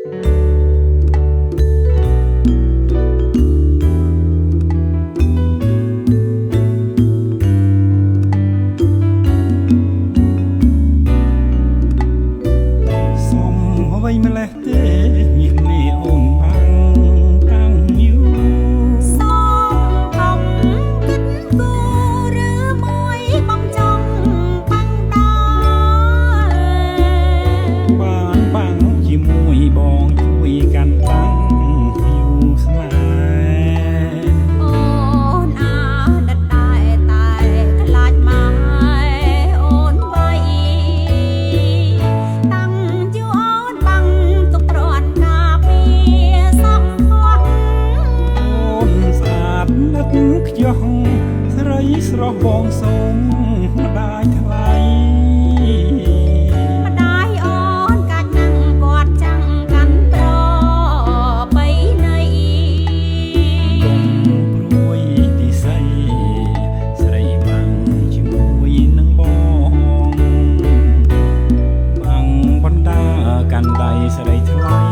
ម្លេះទេមាសនេះអូនបាំងតាំងយូរសូមអំគិតគូរឬមួយបំចង់បាំងដល់បានបាំងជាមួយបងជួយកាន់តាំងយូរស្នេហ៍អូនអាដតែតែខ្លាចម៉ែអូនវៃតាំងយូរអូនបាំងទុកព្រាន់កាពីសំផស្សអូនស្អាតណាស់ខ្ចោះស្រីស្រស់បងសូមម្ដាយថ្លៃម្ដាយអូនកាច់នឹងគាត់ចាំងកាន់ប្របីនៃកុំព្រួយទីស័យស្រីបាំងជាមួយនឹងបងបាំងបណ្ដាកាន់ដៃស្រីថ្លៃ